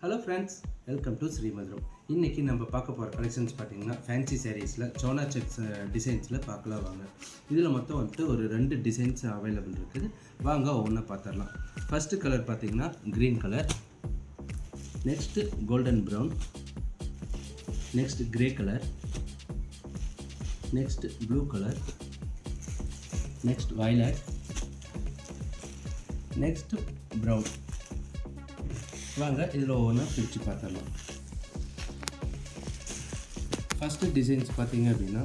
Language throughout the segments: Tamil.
Hello friends, welcome to Sri Madhuram. இன்றைக்கி நம்ம பார்க்க போகிற கலெக்ஷன்ஸ் பார்த்தீங்கன்னா ஃபேன்சி சாரீஸில் சோனா செக்ஸ் டிசைன்ஸில் பார்க்கலாம் வாங்க. இதில் மொத்தம் ஒரு 2 டிசைன்ஸ் அவைலபிள் இருக்குது. வாங்க ஒவ்வொன்றா பார்த்துடலாம். ஃபஸ்ட்டு கலர் பார்த்தீங்கன்னா green colour, next golden brown, next grey colour, next blue colour, next violet, next brown. வாங்க இதில் ஒவ்வொன்றா பிரித்து பார்த்துடலாம். ஃபஸ்ட்டு டிசைன்ஸ் பார்த்தீங்க அப்படின்னா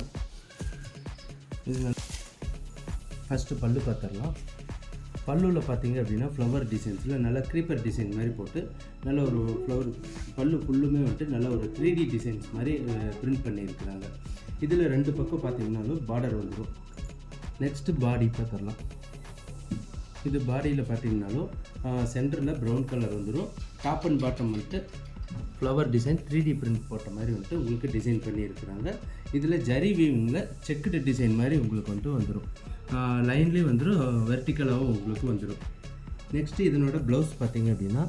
இது ஃபஸ்ட்டு பல்லு பார்த்துடலாம். பல்லுவில் பார்த்தீங்க அப்படின்னா ஃப்ளவர் டிசைன்ஸில் நல்லா க்ரீப்பர் டிசைன் மாதிரி போட்டு நல்ல ஒரு ஃப்ளவர் பல்லு ஃபுல்லுமே நல்ல ஒரு 3D டிசைன்ஸ் மாதிரி பிரிண்ட் பண்ணியிருக்கிறாங்க. இதில் 2 பக்கம் பார்த்தீங்கன்னாலும் பார்டர் வந்துடும். நெக்ஸ்ட்டு பாடி பார்த்துடலாம். இது பாடியில் பார்த்தீங்கன்னாலும் சென்டரில் ப்ரௌன் கலர் வந்துடும். Top and bottom flower design 3D print போட்ட மாதிரி உங்களுக்கு டிசைன் பண்ணியிருக்கிறாங்க. இதில் ஜரி வீவிங்கில் செக்குடு டிசைன் மாதிரி உங்களுக்கு வந்துடும். லைன்லேயும் வெர்டிக்கலாகவும் உங்களுக்கு வந்துடும். நெக்ஸ்ட்டு இதனோட ப்ளவுஸ் பார்த்தீங்க அப்படின்னா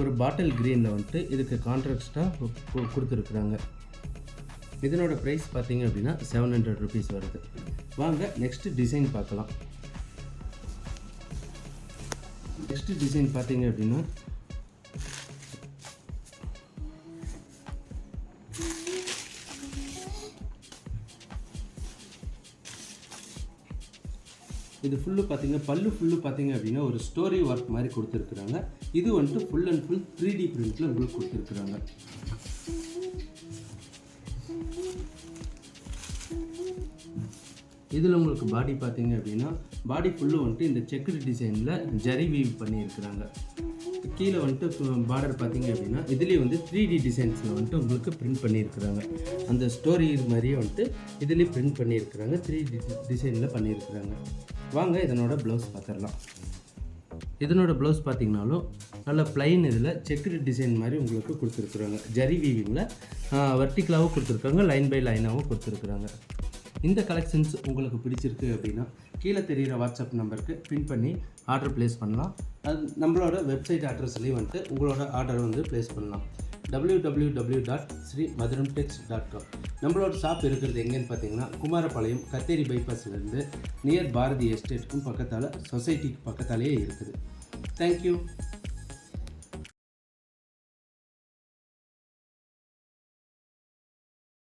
ஒரு பாட்டில் க்ரீனில் இதுக்கு கான்ட்ராஸ்ட்டாக கொடுத்துருக்குறாங்க. இதனோட ப்ரைஸ் பார்த்தீங்க அப்படின்னா 700 ருபீஸ் வருது. வாங்க நெக்ஸ்ட்டு டிசைன் பார்க்கலாம். நெக்ஸ்ட் டிசைன் பார்த்தீங்க அப்படின்னா இது ஃபுல்லு பார்த்தீங்கன்னா பல்லு ஃபுல்லு பார்த்தீங்க அப்படின்னா ஒரு ஸ்டோரி ஒர்க் மாதிரி கொடுத்துருக்குறாங்க. இது ஃபுல் அண்ட் ஃபுல் 3D பிரிண்டில் உங்களுக்கு கொடுத்துருக்குறாங்க. இதில் உங்களுக்கு பாடி பார்த்தீங்க அப்படின்னா பாடி ஃபுல்லு இந்த செக்குடு டிசைனில் ஜரி வீவ் பண்ணியிருக்கிறாங்க. கீழே பார்டர் பார்த்தீங்க அப்படின்னா இதுலேயே 3D டிசைன்ஸில் உங்களுக்கு பிரிண்ட் பண்ணியிருக்கிறாங்க. அந்த ஸ்டோரி இது மாதிரியே இதுலேயே பிரிண்ட் பண்ணியிருக்கிறாங்க. 3D டிசைனில் பண்ணியிருக்கிறாங்க. வாங்க இதனோட ப்ளவுஸ் பார்த்துடலாம். இதனோட ப்ளவுஸ் பார்த்தீங்கன்னாலும் நல்ல ப்ளைன் இதில் செக்குடு டிசைன் மாதிரி உங்களுக்கு கொடுத்துருக்குறாங்க. ஜரி வீவிங்கில் வெர்டிக்கலாகவும் கொடுத்துருக்காங்க, லைன் பை லைனாகவும் கொடுத்துருக்குறாங்க. இந்த கலெக்ஷன்ஸ் உங்களுக்கு பிடிச்சிருக்கு அப்படின்னா கீழே தெரிகிற வாட்ஸ்அப் நம்பருக்கு பின் பண்ணி ஆர்டர் ப்ளேஸ் பண்ணலாம். அது நம்மளோட வெப்சைட் அட்ரஸ்லேயும் உங்களோட ஆர்டரை ப்ளேஸ் பண்ணலாம். www.srimadramtex.com. நம்மளோட ஷாப் இருக்கிறது எங்கேன்னு பார்த்தீங்கன்னா குமாரபாளையம் கத்தேரி பைபாஸ்லேருந்து நியர் பாரதி எஸ்டேட்டுக்கும் பக்கத்தால் சொசைட்டிக்கு பக்கத்தாலேயே இருக்குது. தேங்க்யூ.